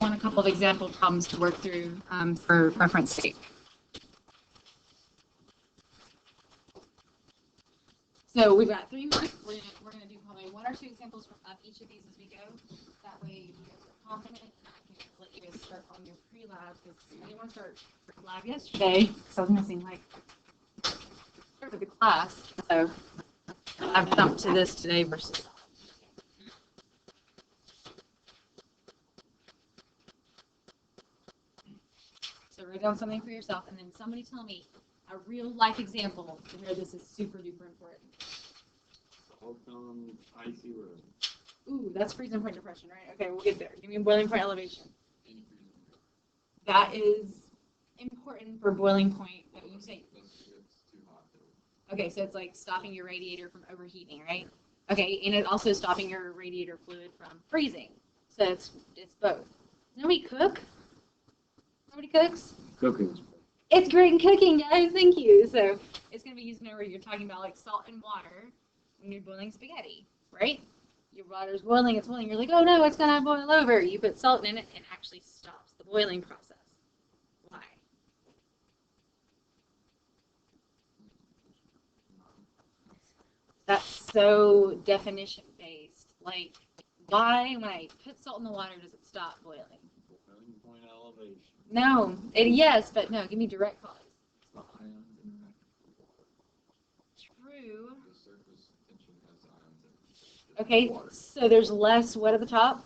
want a couple of example problems to work through for reference sake. So we've got 3 marks. We're gonna do probably 1 or 2 examples of each of these as we go. That way you guys are confident, and I can let you guys start on your pre-lab, because I didn't want to start lab yesterday because I was missing like part of the class. So I've jumped to this today versus. So write down something for yourself, and then somebody tell me a real life example where this is super duper important. Salt on icy road. Ooh, that's freezing point depression, right? Okay, we'll get there. Give me a boiling point elevation. That is important for boiling point. What you say? It's too hot. Okay, so it's like stopping your radiator from overheating, right? Okay, and it's also stopping your radiator fluid from freezing. So it's both. Nobody cook? Nobody cooks? Cooking. It's great in cooking, guys. Thank you. So it's going to be used whenever you're talking about like salt and water when you're boiling spaghetti, right? Your water's boiling, it's boiling. You're like, oh no, it's going to boil over. You put salt in it and it actually stops the boiling process. Why? That's so definition based. Like, why, when I put salt in the water, does it stop boiling? Boiling point elevation. No. Yes, but no. Give me direct cause. The ions interact with water. True. The surface tension has ions in it. Okay, so there's less what at the top?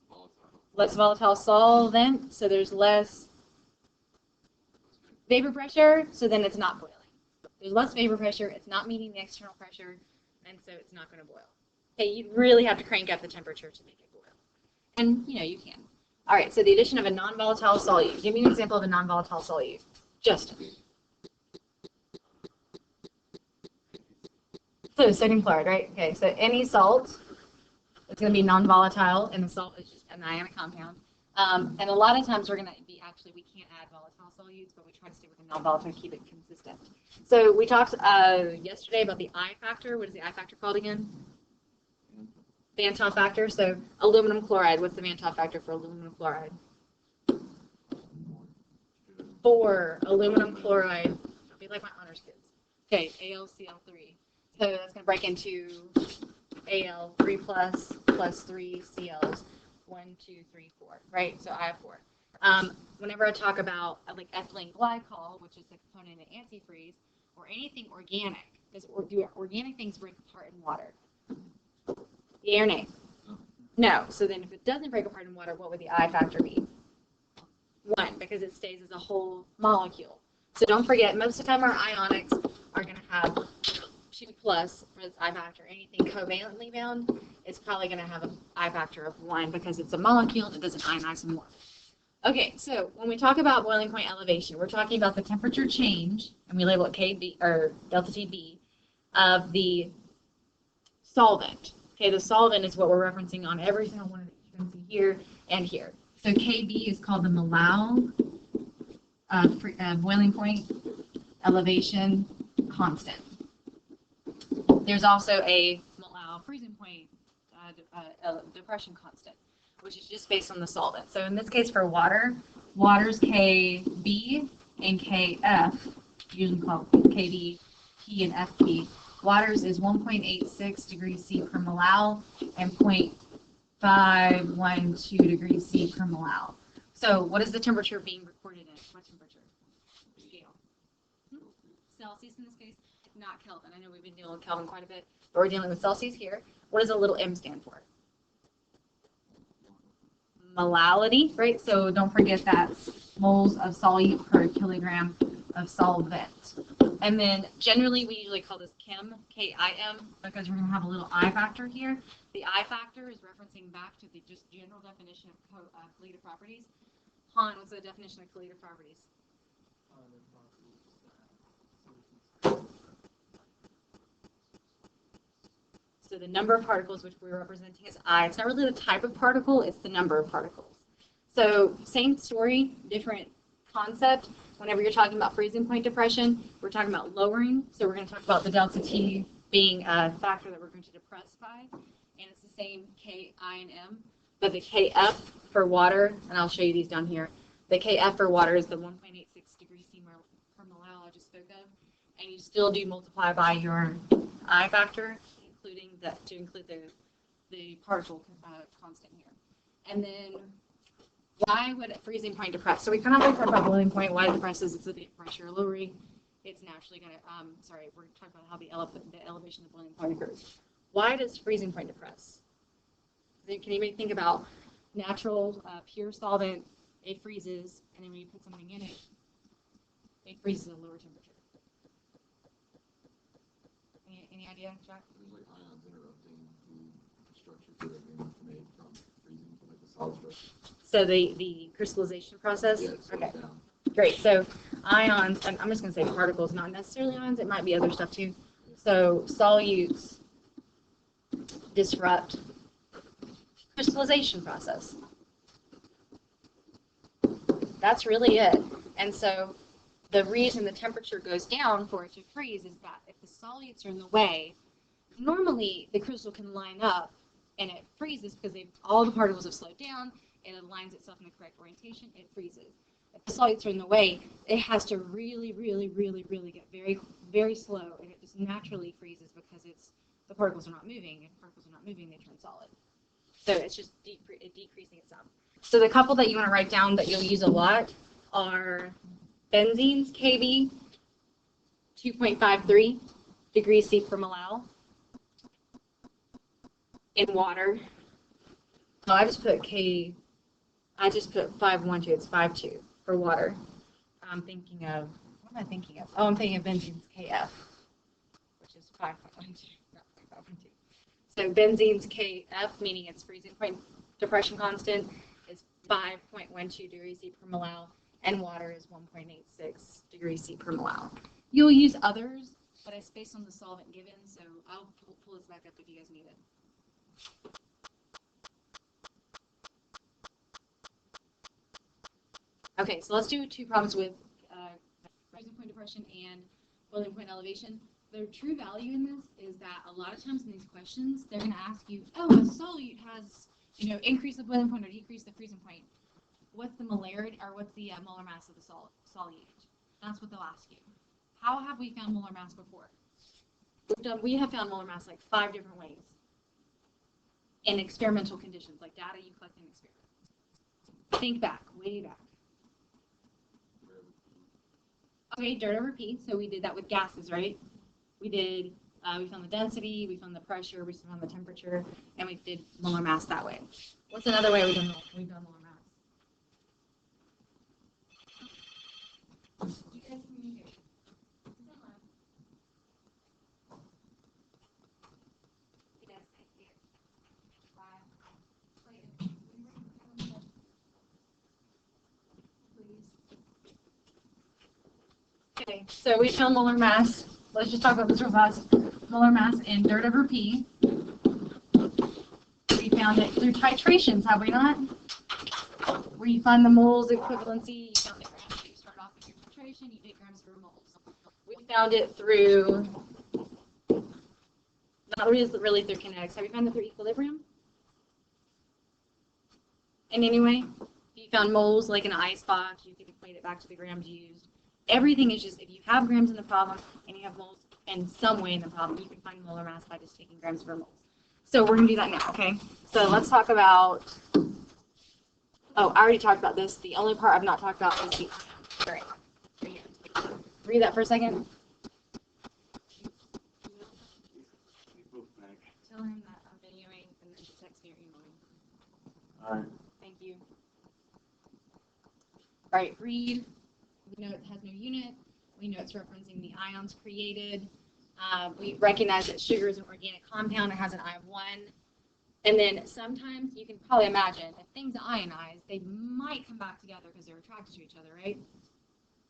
Volatile. Less volatile solvent, so there's less vapor pressure, so then it's not boiling. There's less vapor pressure, it's not meeting the external pressure, and so it's not going to boil. Okay, you really have to crank up the temperature to make it boil. And, you know, you can. All right, so the addition of a non-volatile solute. Give me an example of a non-volatile solute. Justin. So sodium chloride, right? Okay, so any salt is going to be non-volatile, and the salt is just an ionic compound. And a lot of times we're going to be, actually, we can't add volatile solutes, but we try to stay with a non-volatile to keep it consistent. So we talked yesterday about the I factor. What is the I factor called again? Van 't Hoff factor. So aluminum chloride. What's the Van 't Hoff factor for aluminum chloride? 4. Aluminum chloride. I'll be like my honors kids. Okay, AlCl3. So that's going to break into Al 3 plus 3 Cls 1, 2, 3, 4. Right. So I have 4. Whenever I talk about like ethylene glycol, which is the component in antifreeze, or anything organic, do organic things break apart in water? Yay or nay? No. So then if it doesn't break apart in water, what would the I factor be? 1, because it stays as a whole molecule. So don't forget, most of the time our ionics are going to have 2 plus for its I factor. Anything covalently bound is probably going to have an I factor of 1 because it's a molecule that doesn't ionize more. Okay, so when we talk about boiling point elevation, we're talking about the temperature change, and we label it KB or delta TB of the solvent. Okay, the solvent is what we're referencing on every single one that you can see here and here. So KB is called the Malau boiling point elevation constant. There's also a Malau freezing point depression constant, which is just based on the solvent. So in this case for water, water's KB and KF, usually called KB, P, and FP. Water's is 1.86 degrees C per Malau and 0.512 degrees C per Malau. So what is the temperature being recorded in? What temperature? Scale. Celsius in this case, not Kelvin. I know we've been dealing with Kelvin quite a bit, but we're dealing with Celsius here. What does a little m stand for? Molality, right? So don't forget that moles of solute per kilogram of solvent. And then generally we usually call this Chem, K-I-M, because we're going to have a little I factor here. The I factor is referencing back to the just general definition of colligative properties. Han, what's the definition of colligative properties? So the number of particles, which we're representing as I, it's not really the type of particle, it's the number of particles. So same story, different concept. Whenever you're talking about freezing point depression, we're talking about lowering. So we're going to talk about the delta T being a factor that we're going to depress by. And it's the same K, I, and M. but the Kf for water, and I'll show you these down here. The Kf for water is the 1.86 degrees C per milliliter I just spoke of, and you still do multiply by your I factor, including that to include the particle constant here. And then why would freezing point depress? So we kind of already talked about boiling point. Why it depresses? It's a bit pressure lowering. It's naturally going to, sorry, we're talking about how the elevation of the boiling point occurs. Why does freezing point depress? Can anybody think about natural, pure solvent? It freezes, and then when you put something in it, it freezes at a lower temperature. Any idea, Jack? There's like ions interrupting the structure that are being made from freezing to like the solid structure. So the crystallization process? Yeah, it slows Okay, down. great. So ions, I'm just going to say particles, not necessarily ions. It might be other stuff too. So solutes disrupt crystallization process. That's really it. And so the reason the temperature goes down for it to freeze is that if the solutes are in the way, normally the crystal can line up and it freezes because all the particles have slowed down, it aligns itself in the correct orientation, it freezes. If the solutes are in the way, it has to really, really, really, really get very, very slow, and it just naturally freezes because the particles are not moving. If particles are not moving, they turn solid. So it's just decreasing itself. So the couple that you want to write down that you'll use a lot are benzenes, Kb, 2.53 degrees C per milliliter. In water, oh, I just put 512, it's 5.2 for water. I'm thinking of, what am I thinking of? Oh, I'm thinking of benzene's Kf, which is 5.12, not 5.2. So benzene's Kf, meaning its freezing point depression constant, is 5.12 degrees C per milliliter, and water is 1.86 degrees C per milliliter. You'll use others, but it's based on the solvent given, so I'll pull this back up if you guys need it. Okay, so let's do two problems with freezing point depression and boiling point elevation. The true value in this is that a lot of times in these questions, they're going to ask you, oh, a solute has, increased the boiling point or decreased the freezing point. What's the molarity, or what's the molar mass of the solute? That's what they'll ask you. How have we found molar mass before? We have found molar mass like 5 different ways in experimental conditions, like data you collect in experiments. Think back, way back. Okay, dirt over P, so we did that with gases, right? We found the density, we found the pressure, we found the temperature, and we did molar mass that way. What's another way we've done molar mass? You guys communicate. Okay, so we found molar mass. Let's just talk about this real fast. Molar mass in dirt over P. We found it through titrations, have we not? Where you find the moles equivalency, you found the grams. You start off with your titration, you take grams per moles. We found it through, not really through kinetics. Have you found it through equilibrium? In any way? If you found moles like in an ice box, you can equate it back to the grams used. Everything is just, if you have grams in the problem and you have moles in some way in the problem, you can find molar mass by just taking grams per moles. So we're going to do that now, okay? So let's talk about, oh, I already talked about this. The only part I've not talked about is the ion. Right here. Read that for a second. Tell him that I'm videoing and then just text me or email me. All right. Thank you. All right, read. We know it has no unit. We know it's referencing the ions created. We recognize that sugar is an organic compound. It has an I of 1. And then sometimes you can probably imagine if things ionize, they might come back together because they're attracted to each other, right?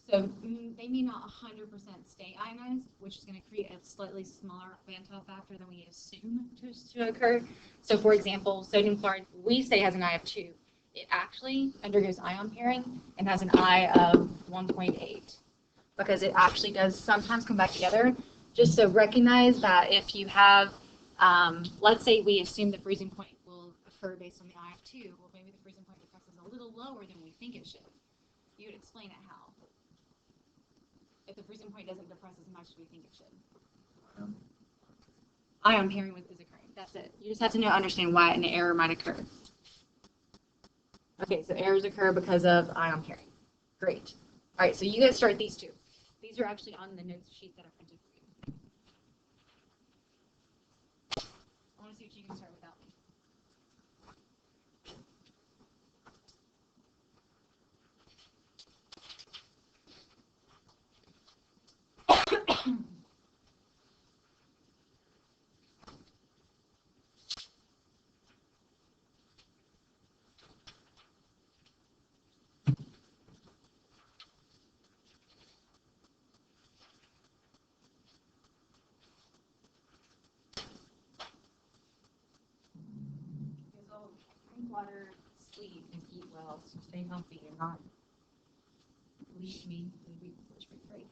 So they may not 100% stay ionized, which is going to create a slightly smaller Van-Til factor than we assume to occur. So for example, sodium chloride, we say has an I of 2. It actually undergoes ion pairing and has an I of 1.8 because it actually does sometimes come back together. Just so recognize that if you have, let's say we assume the freezing point will occur based on the IF2. Well, maybe the freezing point depresses a little lower than we think it should. You would explain it how? If the freezing point doesn't depress as much as we think it should. Ion pairing is occurring. That's it. You just have to understand why an error might occur. Okay, so errors occur because of ion pairing. Great. All right, so you guys start these two. These are actually on the notes sheet that I printed for you. I want to see what you can start without me. Drink water, sleep, and eat well. So stay healthy and not leave me in the week before spring break.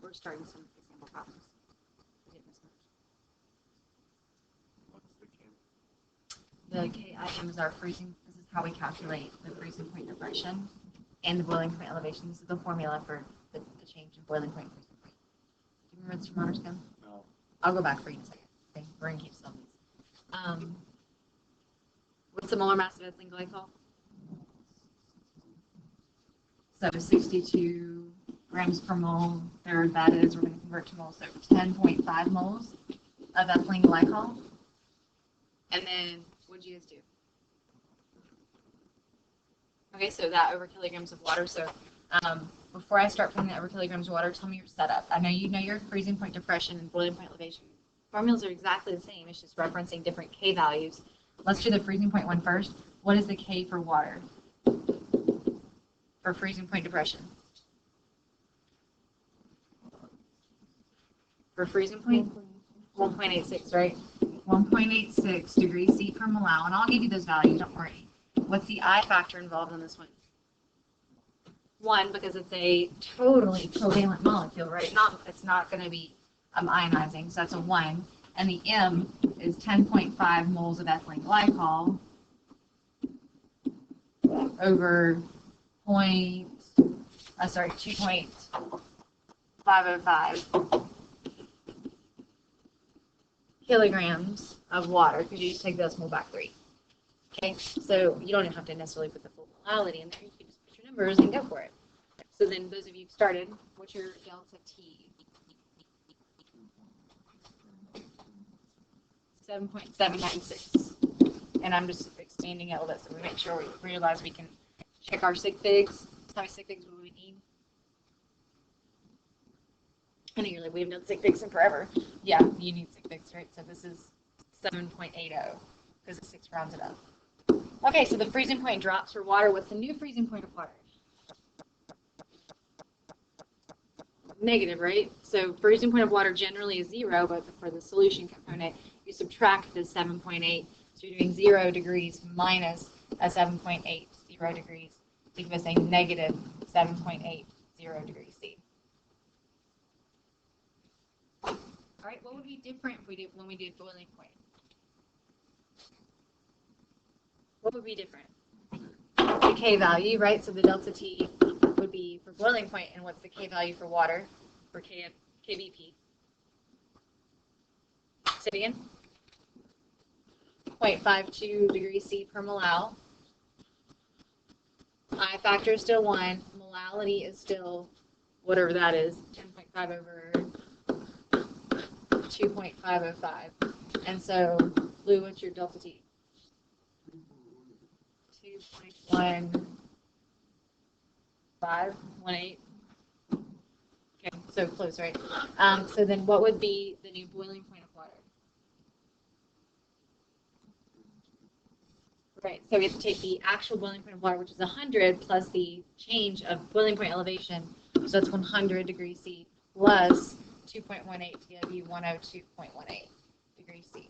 We're starting some example problems. We didn't miss much. The KIM is our freezing. This is how we calculate the freezing point depression and the boiling point elevation. This is the formula for the change in boiling point and freezing point. Do you remember this from honors chem? No. I'll go back for you in a second. Okay, we're gonna keep some of these. What's the molar mass of ethylene glycol? So 62 grams per mole. Third, that is, we're going to convert to moles. So 10.5 moles of ethylene glycol. And then, what did you guys do? Okay, so that over kilograms of water. So before I start putting that over kilograms of water, tell me your setup. I know you know your freezing point depression and boiling point elevation. Formulas are exactly the same. It's just referencing different K values. Let's do the freezing point one first. What is the K for water? For freezing point depression? For freezing point? 1.86, right? 1.86 degrees C per mole. And I'll give you those values, don't worry. What's the I factor involved in this one? 1, because it's a totally covalent molecule, right? It's not going to be ionizing, so that's a 1. And the M is 10.5 moles of ethylene glycol over 2.505 kilograms of water, because you just take the decimal back 3. Okay, so you don't have to necessarily put the full molality in there. You can just put your numbers and go for it. So then, those of you who started, what's your delta T? 7.796. And I'm just expanding it a little bit so we make sure we realize we can check our sig figs. How many sig figs will we need? I know you're like, we haven't done sig figs in forever. Yeah, you need sig figs, right? So this is 7.80 because it's 6 rounded up. Okay, so the freezing point drops for water. What's the new freezing point of water? Negative, right? So freezing point of water generally is 0, but for the solution component, you subtract the 7.8. So you're doing 0 degrees minus a 7.8, 0 degrees. So give us a negative 7.80 degrees C. All right, what would be different if we did when we did boiling point? What would be different? The K value, right? So the delta T would be for boiling point, and what's the K value for water, for KBP? Say it again. 0.52 degrees C per molal. I factor is still 1. Molality is still whatever that is, 10.5 over 2.505. And so, Lou, what's your delta T? 2.1518. Okay, so close, right? So then what would be the new boiling point of water? Right, so we have to take the actual boiling point of water, which is 100, plus the change of boiling point elevation. So that's 100 degrees C plus 2.18 to give you 102.18 degrees C.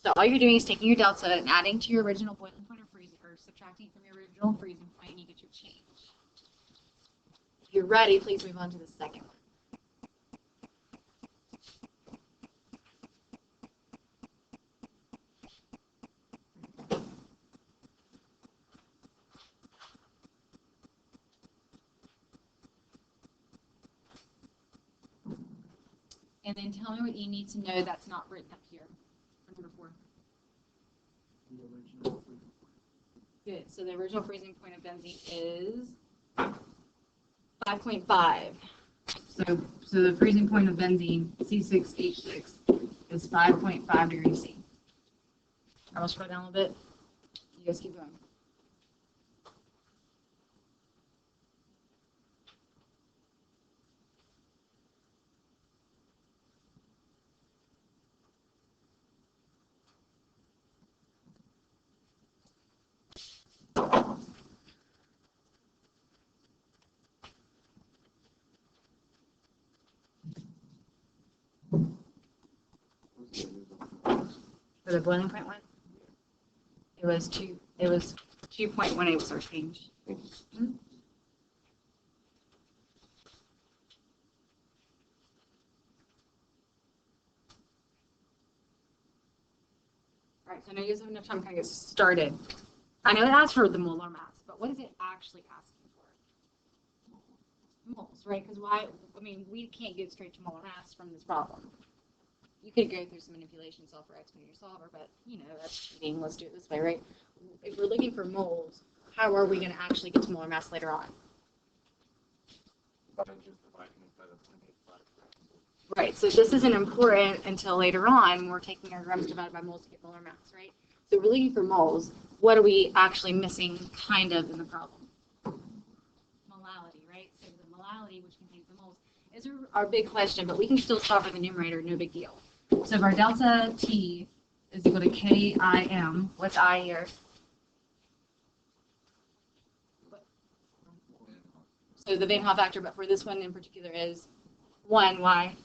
So all you're doing is taking your delta and adding to your original boiling point or freezing, or subtracting from your original freezing point, and you get your change. If you're ready, please move on to the second one. And then tell me what you need to know that's not written up here for number 4. Good. So the original freezing point of benzene is 5.5. So the freezing point of benzene, C6H6, is 5.5 degrees C. I will scroll down a little bit. You guys keep going. For the boiling point one, it was 2.18 was our change. Mm-hmm. All right, so I know you guys have enough time to kind of get started. I know it asks for the molar mass, but what is it actually asking for? Moles, right? Because why? I mean, we can't get straight to molar mass from this problem. You could go through some manipulation, solve for X when you're solver, but you know, that's cheating. Let's do it this way, right? If we're looking for moles, how are we going to actually get to molar mass later on? Right, so this isn't important until later on when we're taking our grams divided by moles to get molar mass, right? So we're looking for moles. What are we actually missing kind of in the problem? Molality, right? So the molality, which contains the moles, is our big question, but we can still solve for the numerator, no big deal. So if our delta T is equal to KIM, what's I here? So the Van Hoff factor, but for this one in particular is 1, why?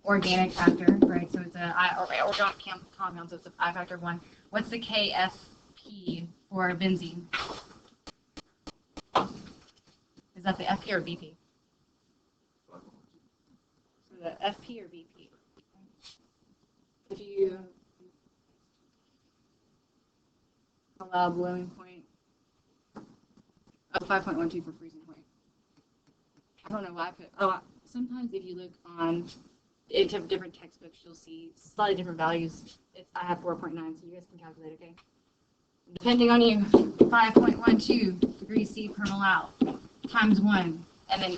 Organic factor, right? So it's organic compound, so it's an I factor of 1. What's the KFP for benzene? Is that the FP or BP? So the FP or BP? If you allow boiling point of 5.12 for freezing point. I don't know why I put, sometimes if you look into different textbooks, you'll see slightly different values. I have 4.9, so you guys can calculate, okay? Depending on you, 5.12 degrees C per molal times 1. And then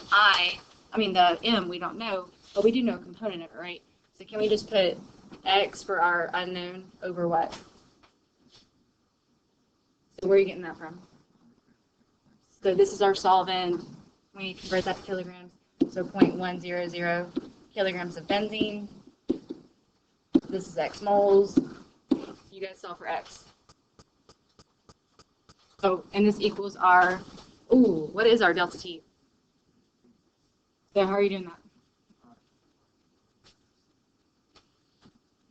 the M, we don't know, but we do know a component of it, right? So can we just put X for our unknown over what? So where are you getting that from? So this is our solvent. We convert that to kilograms. So 0.100 kilograms of benzene. This is X moles. You guys solve for X. Oh, and this equals our, what is our delta T? So how are you doing that?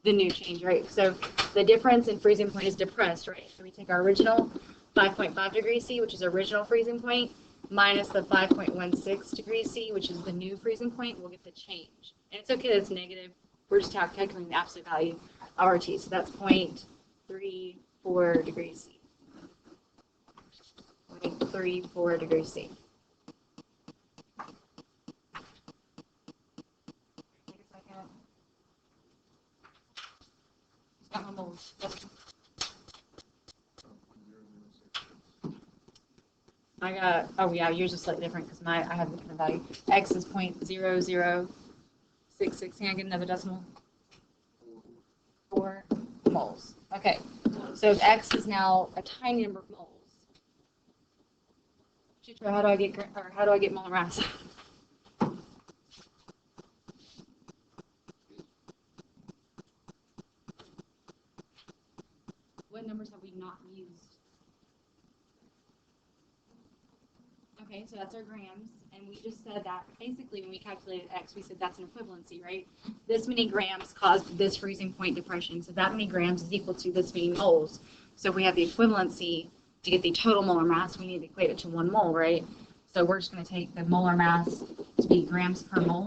The new change, right? So the difference in freezing point is depressed, right? So we take our original 5.5 degrees C, which is original freezing point, minus the 5.16 degrees C, which is the new freezing point, we'll get the change. And it's okay that it's negative. We're just calculating the absolute value of our T. So that's 0.34 degrees C. 234 degrees C. Take a second. Got my moles. I got, oh yeah, yours is slightly different because I have a different value. X is 0.0066. Can I get another decimal? 4 moles. Okay, so if X is now a tiny number of moles, Chitra, how do I get molar mass? What numbers have we not used? Okay, so that's our grams, and we just said that basically when we calculated X, we said that's an equivalency, right? This many grams caused this freezing point depression, so that many grams is equal to this many moles. So if we have the equivalency to get the total molar mass, we need to equate it to 1 mole, right? So we're just going to take the molar mass to be grams per mole.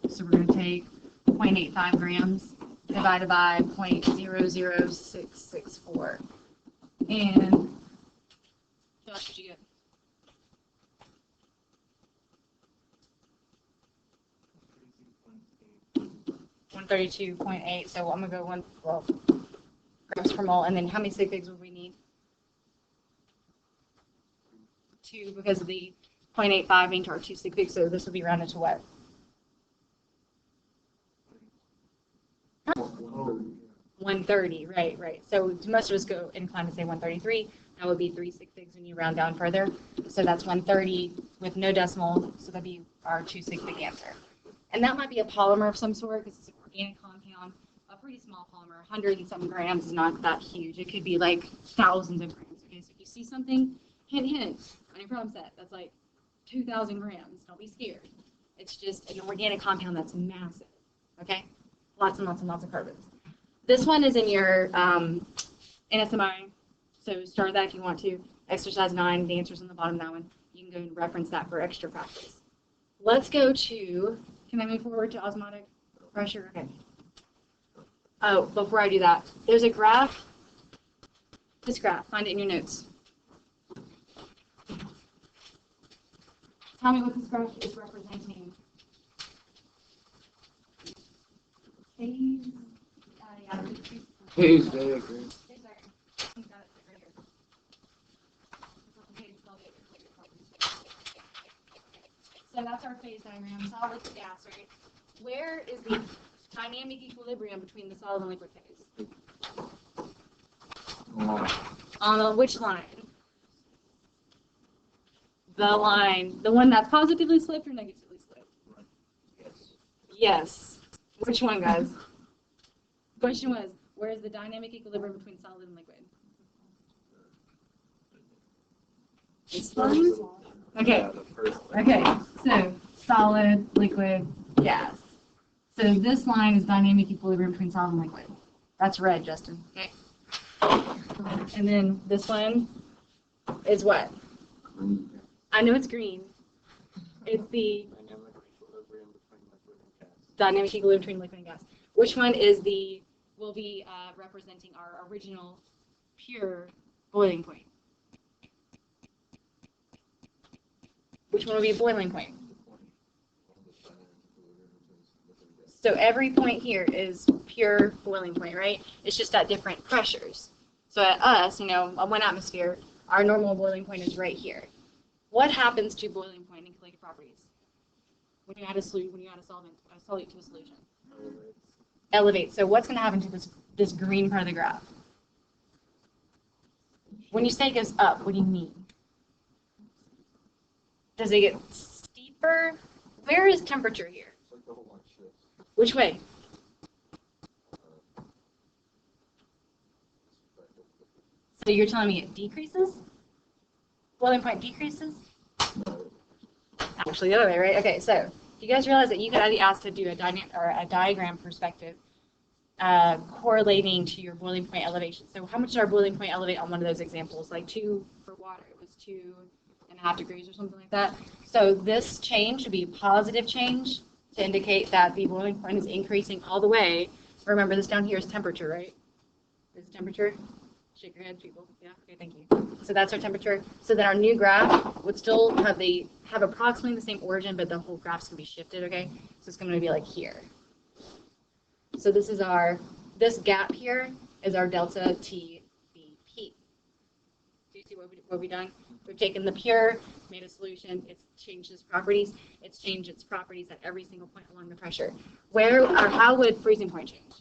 So we're going to take 0.85 grams divided by 0.00664. And that's what you get. 132.8. So I'm going to go 112 grams per mole. And then how many sig figs would we need? 2 because of the 0.85 being to our 2 sig figs. So this would be rounded to what? 130, right. So most of us go inclined to say 133. That would be 3 sig figs when you round down further. So that's 130 with no decimal. So that'd be our 2 sig fig answer. And that might be a polymer of some sort because it's an organic compound. A pretty small polymer, 100 and some grams is not that huge. It could be like thousands of grams. Okay, so if you see something, hint, on your problem set, that's like 2,000 grams. Don't be scared. It's just an organic compound that's massive. Okay, lots and lots and lots of carbons. This one is in your NSMI, so start that if you want to. Exercise 9, the answer's on the bottom of that one. You can go and reference that for extra practice. Let's go to, can I move forward to osmotic pressure? Okay. Oh, before I do that, there's a graph. This graph, find it in your notes. Tell me what this graph is representing. Phase diagram. So that's our phase diagram, solid to gas, right? Where is the dynamic equilibrium between the solid and liquid phase? On which line? The line, the one that's positively sloped or negatively sloped? Yes. Which one, guys? Question was, where is the dynamic equilibrium between solid and liquid? This one? Okay. Okay, so solid, liquid, gas. So this line is dynamic equilibrium between solid and liquid. That's red, Justin. Okay. And then this one is what? I know it's green. It's the dynamic equilibrium between liquid and gas. Which one is the, will be representing our original pure boiling point? Which one will be boiling point? So every point here is pure boiling point, right? It's just at different pressures. So at us, 1 atmosphere, our normal boiling point is right here. What happens to boiling point in colligative properties? When you add a solute to a solution? Elevates. So what's going to happen to this green part of the graph? When you say it goes up, what do you mean? Does it get steeper? Where is temperature here? Which way? So you're telling me it decreases? Boiling point decreases? Actually, the other way, right? Okay, so you guys realize that you could be asked to do a diagram perspective correlating to your boiling point elevation. So how much did our boiling point elevate on one of those examples? Like 2 for water. It was 2.5 degrees or something like that. So this change would be a positive change to indicate that the boiling point is increasing all the way. Remember, this down here is temperature, right? This is temperature. Shake your head, people. Yeah, okay, thank you. So that's our temperature. So then our new graph would still have approximately the same origin, but the whole graph's gonna be shifted, okay? So it's gonna be like here. So this gap here is our delta T B P. Do you see what we've done? We've taken the pure, made a solution, it's changed its properties, it's changed its properties at every single point along the pressure. How would freezing point change?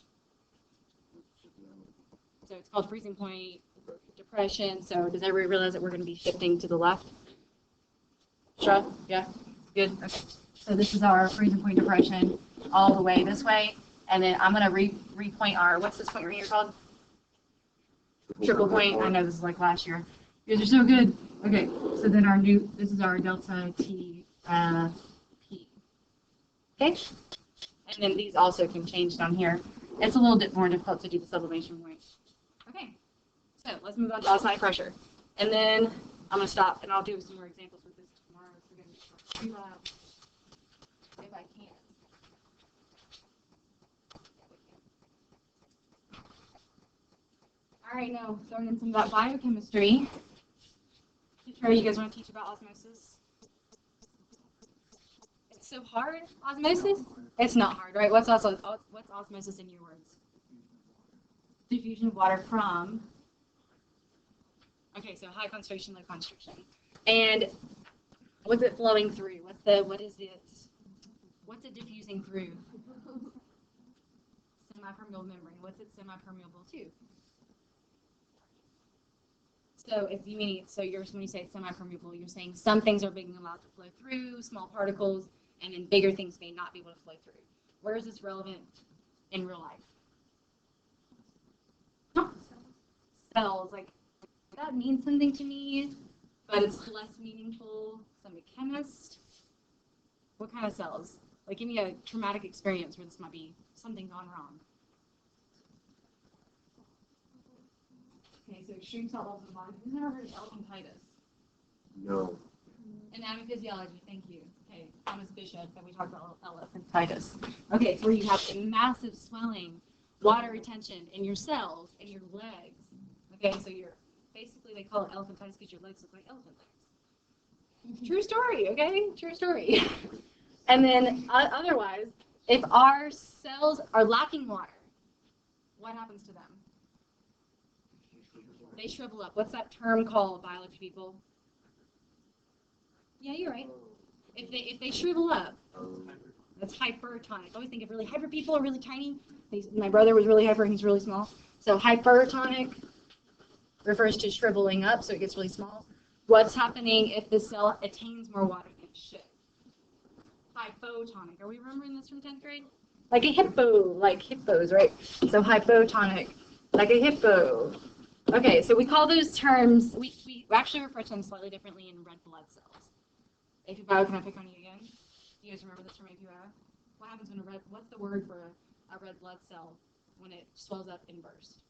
So it's called freezing point depression. So does everybody realize that we're going to be shifting to the left? Sure? Yeah? Good? Okay. So this is our freezing point depression all the way this way. And then I'm going to repoint what's this point right here called? Triple point. I know this is like last year. You guys are so good. Okay. So then this is our delta T P. Okay? And then these also can change down here. It's a little bit more difficult to do the sublimation point. Okay, so let's move on to osmotic pressure. And then I'm going to stop and I'll do some more examples with this tomorrow. So we're going to if I can. All right, now throwing in some of that biochemistry. Teacher, you guys want to teach about osmosis? It's so hard, osmosis? It's not hard, right? What's osmosis in your words? Diffusion of water from, okay, so high concentration, low concentration. And what's it flowing through? What's it diffusing through? Semi-permeable membrane. What's it semi-permeable to? So when you say semi-permeable, you're saying some things are being allowed to flow through, small particles, and then bigger things may not be able to flow through. Where is this relevant in real life? Cells, like that means something to me, but it's less meaningful. So I'm a chemist. What kind of cells? Like, give me a traumatic experience where this might be something gone wrong. Okay, so extreme salt levels in the body. Who's ever heard of elephantitis? No. Anatomy physiology, thank you. Okay, Thomas Bishop, that we talked about elephantitis. Okay, it's where you have a massive swelling, water retention in your cells and your legs. Okay, so basically they call it elephantitis because your legs look like elephant legs. True story, okay? True story. And then otherwise, if our cells are lacking water, what happens to them? They shrivel up. What's that term called, biology people? Yeah, you're right. If they shrivel up, that's hypertonic. I always think of really hyper people are really tiny. My brother was really hyper and he's really small. So hypertonic refers to shriveling up, so it gets really small. What's happening if the cell attains more water than it should? Hypotonic. Are we remembering this from 10th grade? Like a hippo, like hippos, right? So hypotonic, like a hippo. Okay, so we call those terms, we actually refer to them slightly differently in red blood cells. AP Bio, can I pick on you again? You guys remember this from AP Bio? What happens when what's the word for a red blood cell when it swells up and bursts?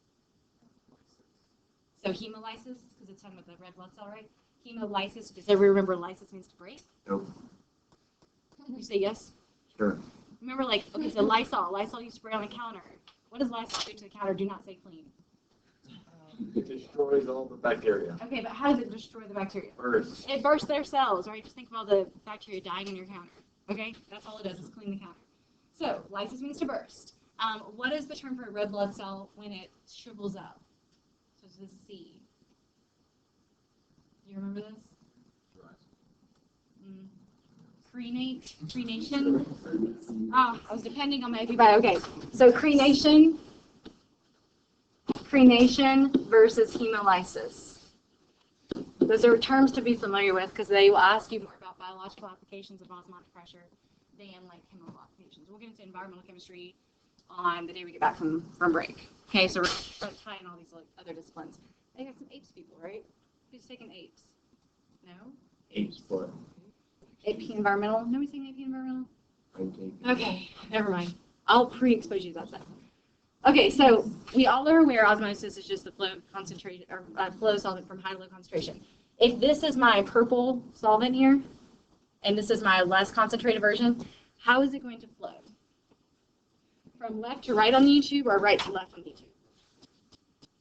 So hemolysis, because it's talking about the red blood cell, right? Hemolysis, does everyone remember lysis means to break? Nope. You say yes? Sure. Remember, okay, so Lysol you spray on the counter. What does Lysol do to the counter? Do not say clean. It destroys all the bacteria. Okay, but how does it destroy the bacteria? Burst. It bursts their cells, right? Just think of all the bacteria dying on your counter. Okay, that's all it does is clean the counter. So lysis means to burst. What is the term for a red blood cell when it shrivels up? So it's a C. Do you remember this? Crenation. I was depending on my APBio. Okay, so crenation versus hemolysis. Those are terms to be familiar with because they will ask you more about biological applications of osmotic pressure than like chemical applications. We'll get into environmental chemistry on the day we get back from break. Okay, so we're going to tie in all these other disciplines. I got some apes people, right? Who's taking apes? No? Apes what? AP environmental. Nobody's taking AP environmental? I'm taking. Okay, never mind. I'll pre-expose you to that stuff. Okay, so we all are aware osmosis is just the flow concentrated or flow solvent from high to low concentration. If this is my purple solvent here, and this is my less concentrated version, how is it going to flow? From left to right on the U-tube or right to left on the U-tube?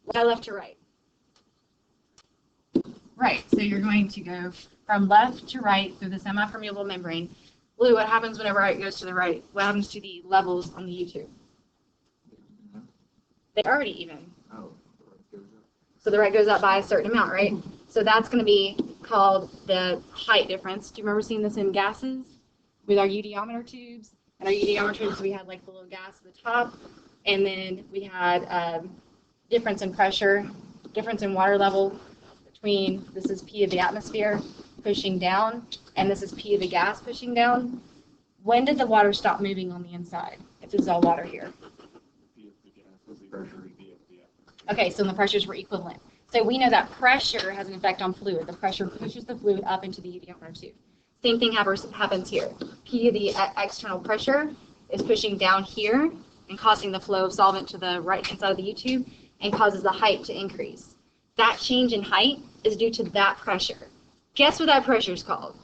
Why left to right? Right, so you're going to go from left to right through the semi-permeable membrane. Blue, what happens whenever it goes to the right? What happens to the levels on the YouTube? They already even. Oh, the right goes up. So the right goes up by a certain amount, right? So that's going to be called the height difference. Do you remember seeing this in gases with our eudiometer tubes? And our eudiometer tubes, we had like the little gas at the top, and then we had difference in pressure, difference in water level between, this is P of the atmosphere pushing down, and this is P of the gas pushing down. When did the water stop moving on the inside? If this is all water here. Okay, so the pressures were equivalent. So we know that pressure has an effect on fluid. The pressure pushes the fluid up into the eudiometer tube. Same thing happens here. P of the external pressure is pushing down here and causing the flow of solvent to the right hand side of the U-tube and causes the height to increase. That change in height is due to that pressure. Guess what that pressure is called?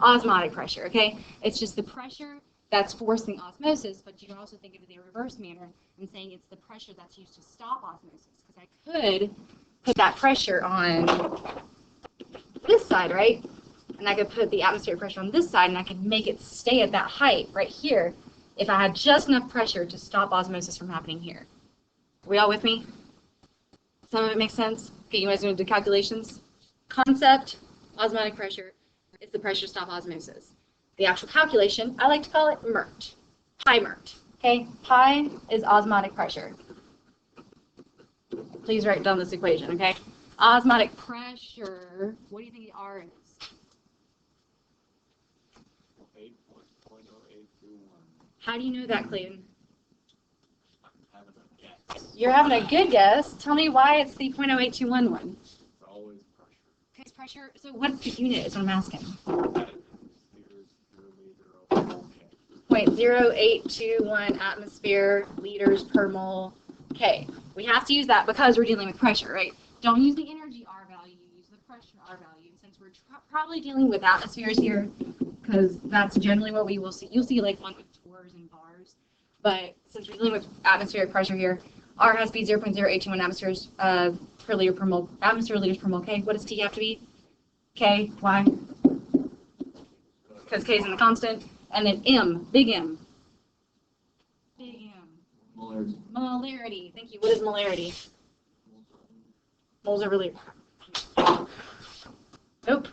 Osmotic pressure, okay? It's just the pressure that's forcing osmosis, but you can also think of it in a reverse manner and saying it's the pressure that's used to stop osmosis. Because I could put that pressure on this side, right? And I could put the atmospheric pressure on this side, and I could make it stay at that height right here if I had just enough pressure to stop osmosis from happening here. Are we all with me? Some of it makes sense? Okay, you guys want to do calculations? Concept, osmotic pressure, is the pressure to stop osmosis. The actual calculation, I like to call it MERT, pi MERT. Okay, pi is osmotic pressure. Please write down this equation, okay? Osmotic pressure, what do you think the R is? 8.0821. How do you know that, Clayton? I'm having a guess. You're having a good guess. Tell me why it's the 0.08211. It's always pressure. Okay, it's pressure. So what's the unit is what I'm asking. 0.0821 atmosphere liters per mole. Okay, we have to use that because we're dealing with pressure, right? Don't use the energy R value, use the pressure R value. Since we're probably dealing with atmospheres here, because that's generally what we will see. You'll see like one with torrs and bars, but since we're dealing with atmospheric pressure here, R has to be 0.0821 atmospheres per liter per mole, atmosphere liters per mole. Okay, what does T have to be? K, why? Because K is in the constant. And then M, big M. Big M. Molarity. Molarity. Thank you. What is molarity? Moles over liter. Nope.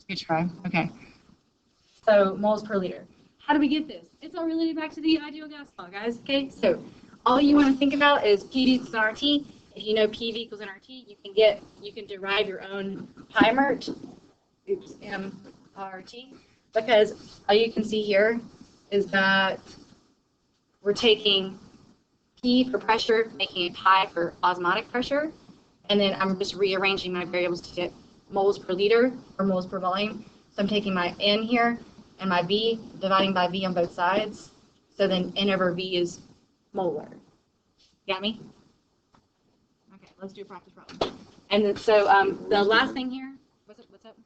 Good try. Okay. So moles per liter. How do we get this? It's all related back to the ideal gas law, guys. Okay. So all you want to think about is PV equals nRT. If you know PV equals nRT, you can derive your own pi MERT. Oops, MRT, because all you can see here is that we're taking P for pressure, making it pi for osmotic pressure, and then I'm just rearranging my variables to get moles per liter or moles per volume. So I'm taking my N here and my V, dividing by V on both sides. So then N over V is molar. Got me? Okay, let's do a practice problem. And then, so the last thing here, what's up?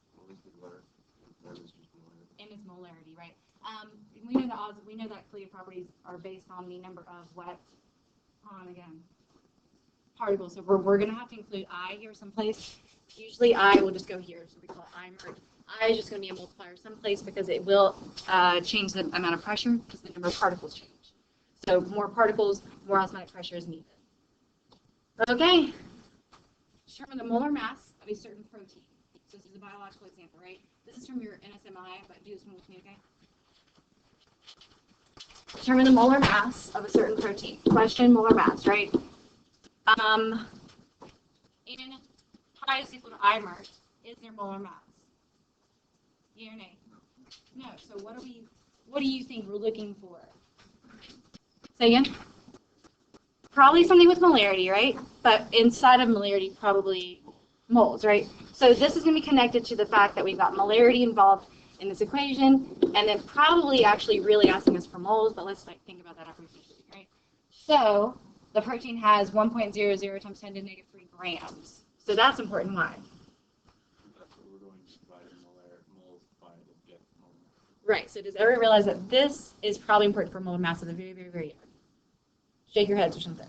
M is molarity, right? We know that colligative properties are based on the number of what? Particles. So we're going to have to include I here someplace. Usually I will just go here, so we call it I MERT. I is just going to be a multiplier someplace because it will change the amount of pressure because the number of particles change. So more particles, more osmotic pressure is needed. Okay. Determine the molar mass of a certain protein. So this is a biological example, right? This is from your NSMI, but do this one with me, okay? Determine the molar mass of a certain protein. Question, molar mass, right? In pi is equal to I MERT, is there molar mass? Yeah or nay? No. So what do you think we're looking for? Say again? Probably something with molarity, right? But inside of molarity, probably moles, right? So this is going to be connected to the fact that we've got molarity involved in this equation, and then probably actually really asking us for moles, but let's think about that after we finish reading, right? So the protein has 1.00 times 10 to the negative 3 grams. So that's important. Why? That's what we're going to divide moles by to get molar. Right. So does everyone realize that this is probably important for molar mass of the very, very, very end? Shake your heads or something.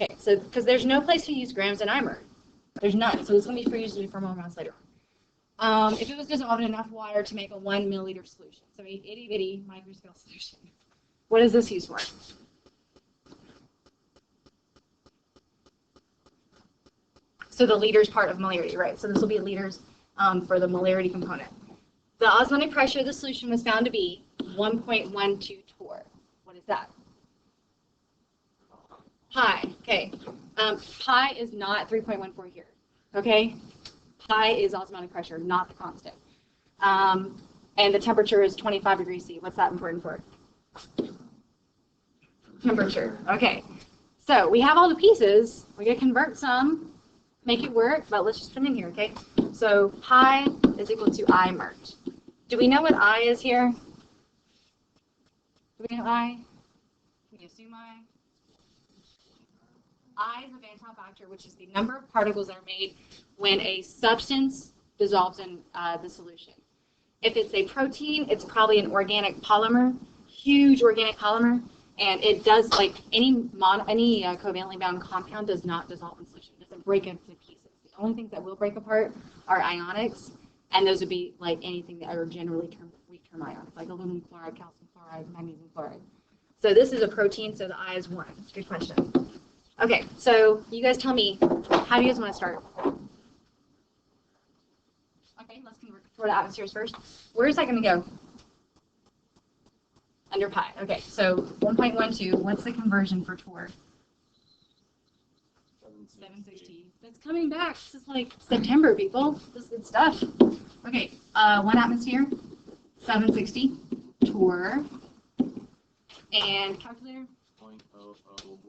Okay, so because there's no place to use grams and IMER. There's none, so it's going to be free usually for more amounts later on. If it was dissolved in enough water to make a 1 milliliter solution, so a itty bitty microscale solution. What is this used for? So the liters part of molarity, right? So this will be liters for the molarity component. The osmotic pressure of the solution was found to be 1.12 torr. What is that? Pi. Okay. Pi is not 3.14 here. Okay. Pi is osmotic pressure, not the constant. And the temperature is 25 degrees C. What's that important for? Temperature. Okay. So we have all the pieces. We're going to convert some, make it work, but let's just put them in here, okay? So pi is equal to I merged. Do we know what I is here? Do we know I? Can we assume I? I is a Van Til factor, which is the number of particles that are made when a substance dissolves in the solution. If it's a protein, it's probably an organic polymer, huge organic polymer, and it does, like any covalently bound compound does not dissolve in solution. It doesn't break into pieces. The only things that will break apart are ionics, and those would be like anything that are generally termed weak term ionic, like aluminum chloride, calcium chloride, magnesium chloride. So this is a protein, so the I is 1. Good question. Okay, so you guys tell me, how do you guys want to start? Okay, let's convert for the atmospheres first. Where is that going to go? Under pi. Okay, so 1.12, what's the conversion for torr? 760. That's coming back. This is like September, people. This is good stuff. Okay, 1 atmosphere, 760 torr. And calculator? 0.0014736.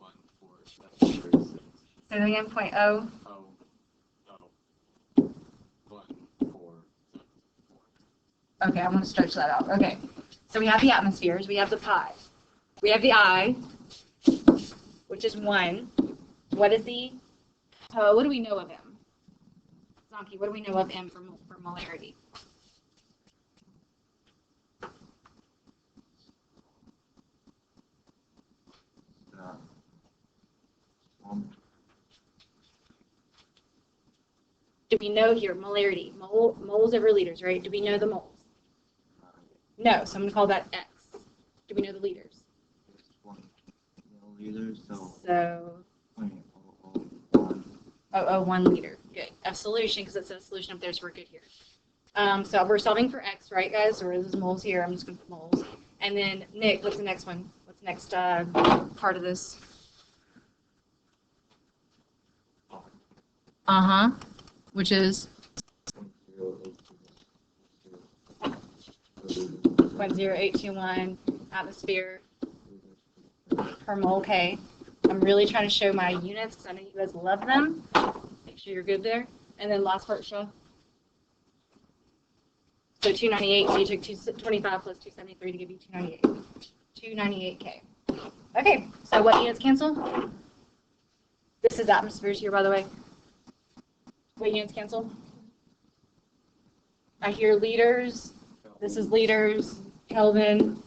Say that again, 0.0. Okay, I'm going to stretch that out. Okay, so we have the atmospheres, we have the pi, we have the I, which is 1. What is the, what do we know of M? Zonky, what do we know of M for molarity? Do we know here, molarity, moles over liters, right? Do we know the moles? No, so I'm going to call that X. Do we know the liters? 1 milliliters, So 0.001 liter. Good. A solution, because it says solution up there, so we're good here. So we're solving for X, right, guys? Or this is moles here. I'm just going to put moles. And then, Nick, what's the next one? What's the next part of this? Uh-huh. Which is? 0.0821 atmosphere per mole. Okay. I'm really trying to show my units because I know you guys love them. Make sure you're good there. And then last part, show. So 298, so you took 225 plus 273 to give you 298. 298K. Okay, so what units cancel? This is atmospheres here, by the way. What units cancel? I hear liters. This is liters, Kelvin,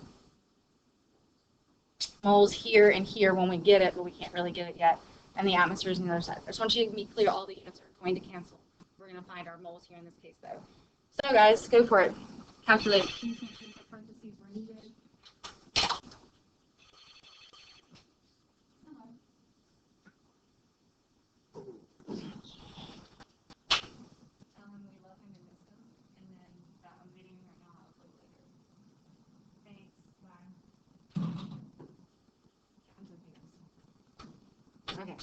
moles here and here when we get it, but we can't really get it yet. And the atmosphere is on the other side. I just want you to be clear, all the units are going to cancel. We're going to find our moles here in this case, though. So, guys, go for it. Calculate. Okay.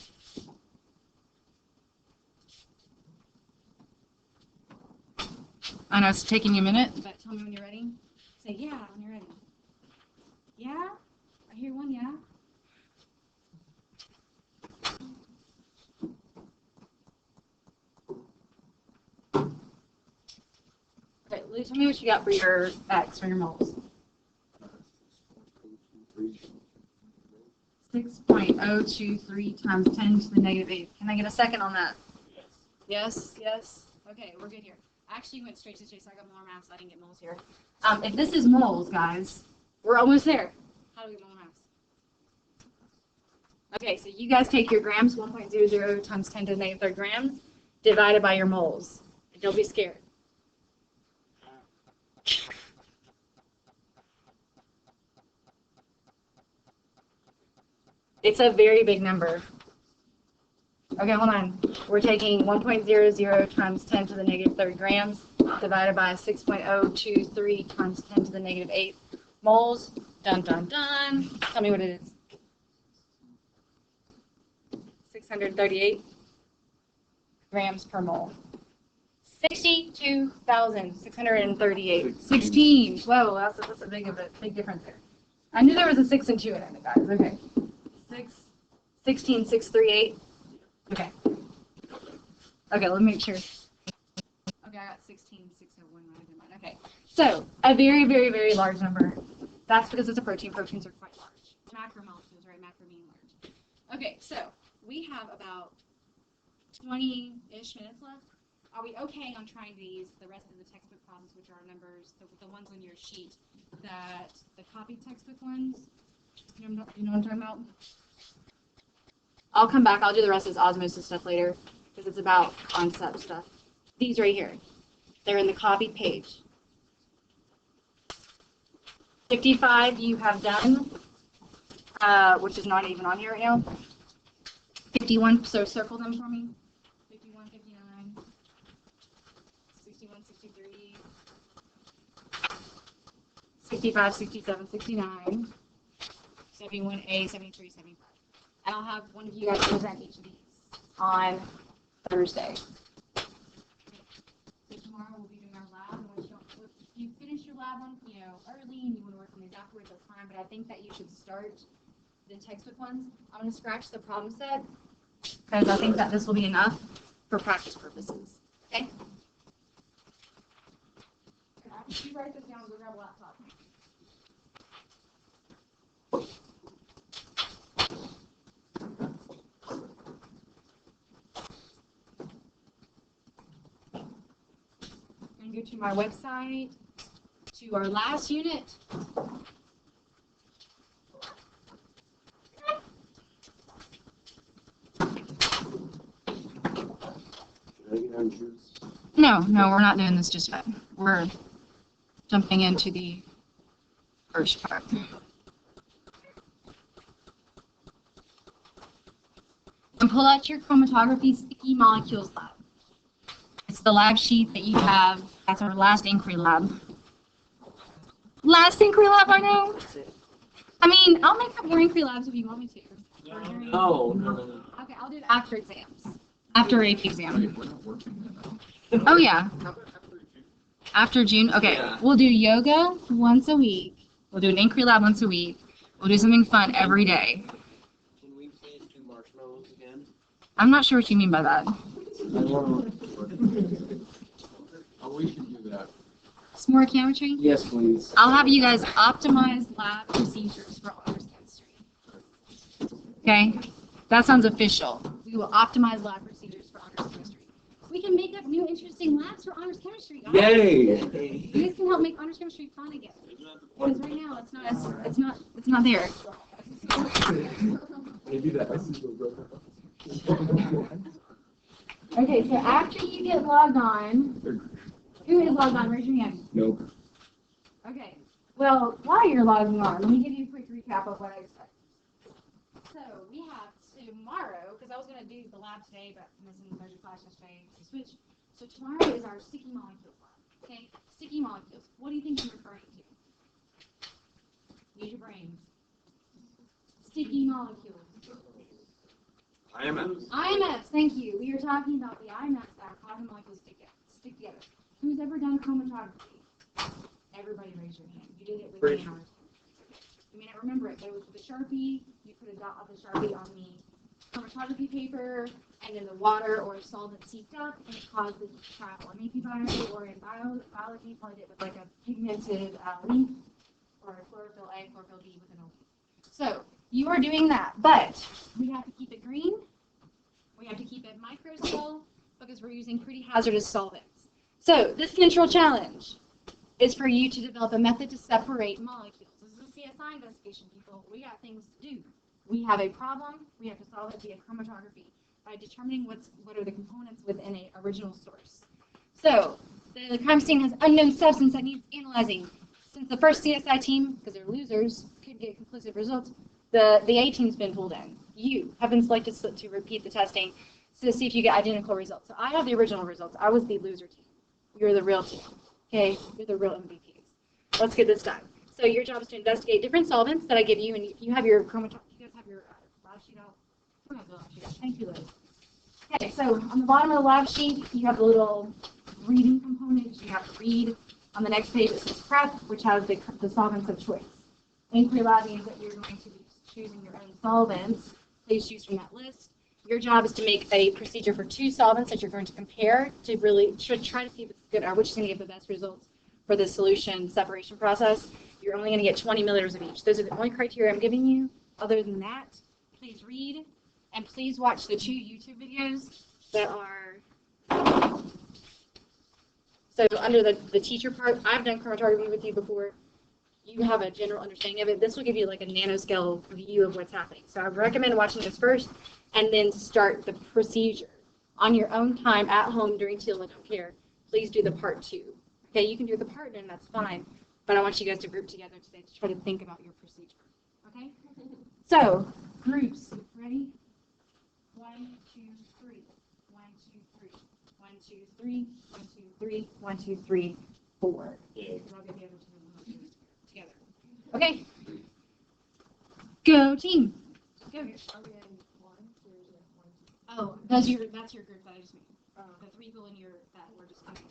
I know it's taking you a minute, but tell me when you're ready. Say yeah when you're ready. Yeah? I hear one yeah. Okay, Lou, tell me what you got for your X, for your moles. 6.023 times 10 to the negative 8. Can I get a second on that? Yes? Yes? Okay, we're good here. I actually went straight to chase. I got more math, so I didn't get moles here. If this is moles, guys, we're almost there. How do we get more math? Okay, so you guys take your grams, 1.00 times 10 to the negative third grams, divided by your moles. And don't be scared. It's a very big number. Okay, hold on. We're taking 1.00 times 10 to the negative third grams divided by 6.023 times 10 to the negative 8 moles. Dun, dun, dun. Tell me what it is. 638 grams per mole. 62,638. 16. Whoa, that's a big difference there. I knew there was a 6 and 2 in it, guys. Okay. 16,638. Okay. Okay, let me make sure. Okay, I got 16,601 right in mine. Okay. So, a very, very, very large number. That's because it's a protein. Proteins are quite large. Macromolecules, right? Macro meaning large. Okay, so we have about 20-ish minutes left. Are we okay on trying these, the rest of the textbook problems, which are numbers, the ones on your sheet, that the copied textbook ones? You know what I'm talking about? I'll come back. I'll do the rest of this osmosis stuff later because it's about concept stuff. These right here. They're in the copied page. 55 you have done, which is not even on here right now. 51, so circle them for me. 51, 59, 61, 63, 65, 67, 69, 71A, 73, 75. And I'll have one of you guys present each of these on Thursday. So tomorrow we'll be doing our lab. If you finish your lab one, early and you want to work on these afterwards, that's fine. But I think that you should start the textbook ones. I'm going to scratch the problem set because I think that this will be enough for practice purposes. Okay? After you write this down, go grab a laptop. And go to my website, to our last unit. No, we're not doing this just yet. We're jumping into the first part. And pull out your chromatography sticky molecules lab. It's the lab sheet that you have. That's our last inquiry lab. Last inquiry lab, I know. I mean, I'll make up more inquiry labs if you want me to. No. Okay, I'll do it after exams. After AP exam. Oh, yeah. After June? Okay, yeah. We'll do yoga once a week. We'll do an inquiry lab once a week. We'll do something fun every day. Can we please do marshmallows again? I'm not sure what you mean by that. Oh, we can do that. Some more chemistry? Yes, please. I'll have you guys optimize lab procedures for honors chemistry. Okay? That sounds official. We will optimize lab procedures for honors chemistry. We can make up new interesting labs for honors chemistry, guys. Yay! You guys can help make honors chemistry fun again. Because right now it's not there. Maybe that. Okay, so after you get logged on, who is logged on? Raise your hand. Nope. Okay. Well, while you're logging on, let me give you a quick recap of what I expect. So we have tomorrow, because I was going to do the lab today, but missing the major class yesterday, so switch. So tomorrow is our sticky molecules lab. Okay? Sticky molecules. What do you think I'm referring to? Use your brains. Sticky molecules. IMS, thank you. We are talking about the IMS that cause the molecules stick together. Who's ever done chromatography? Everybody raise your hand. You did it with me. You may not remember it, but it was with the Sharpie. You put a dot of the Sharpie on the chromatography paper, and then the water or solvent seeped up, and it caused the travel. In AP biology or in biology, you probably did it with like a pigmented leaf or a chlorophyll A, chlorophyll B with an O. So you are doing that, but we have to keep it green. We have to keep it microscale because we're using pretty hazardous solvents. So this control challenge is for you to develop a method to separate molecules. This is a CSI investigation, people. We got things to do. We have a problem, we have to solve it via chromatography by determining what are the components within a original source. So the crime scene has unknown substance that needs analyzing. Since the first CSI team, because they're losers, could get conclusive results, the A team's been pulled in. You have been selected to repeat the testing to see if you get identical results. So I have the original results. I was the loser team. You're the real team. Okay? You're the real MVPs. Let's get this done. So your job is to investigate different solvents that I give you, and you have your chromatography. You guys have your lab sheet out? Who has the lab sheet out? Thank you, Liz. Okay, so on the bottom of the lab sheet, you have the little reading components. You have to read. On the next page, it says prep, which has the solvents of choice. Inquiry lab means that you're going to be choosing your own solvents. Please choose from that list. Your job is to make a procedure for 2 solvents that you're going to compare to really try to see if it's good or which is going to give the best results for the solution separation process. You're only going to get 20 milliliters of each. Those are the only criteria I'm giving you. Other than that, please read and please watch the 2 YouTube videos that are. So under the teacher part, I've done chromatography with you before. You have a general understanding of it. This will give you like a nanoscale view of what's happening. So I recommend watching this first and then start the procedure on your own time at home during teal. I don't care. Please do the part 2. Okay, you can do the part and that's fine. But I want you guys to group together today to try to think about your procedure. Okay? So, groups. Ready? 1, 2, 3. 1, 2, 3. 1, 2, 3. 1, 2, 3. 1, 2, 3. 4. Yeah. I'll get the other 2 together. Okay. Go team. Go. Are we in 1? Oh, that's your group that I just made. The 3 people in your that were just connected.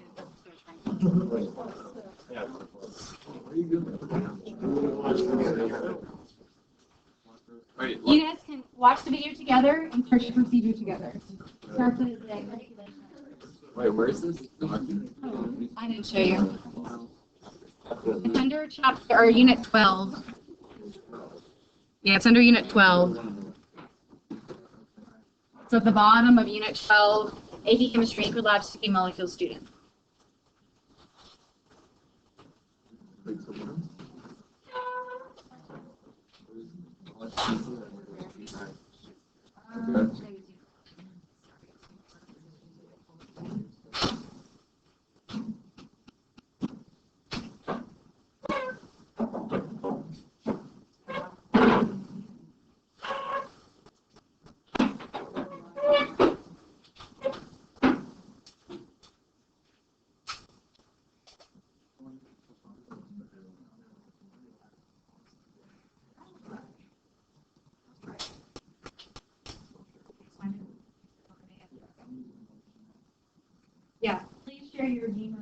You guys can watch the video together and start your procedure together. Start the Wait, where is this? Oh, I didn't show you. It's under chapter or unit 12. Yeah, it's under unit 12. So at the bottom of unit 12, AP Chemistry, Liquid Lab, Sticky Molecule student. Yeah, please share your Gmail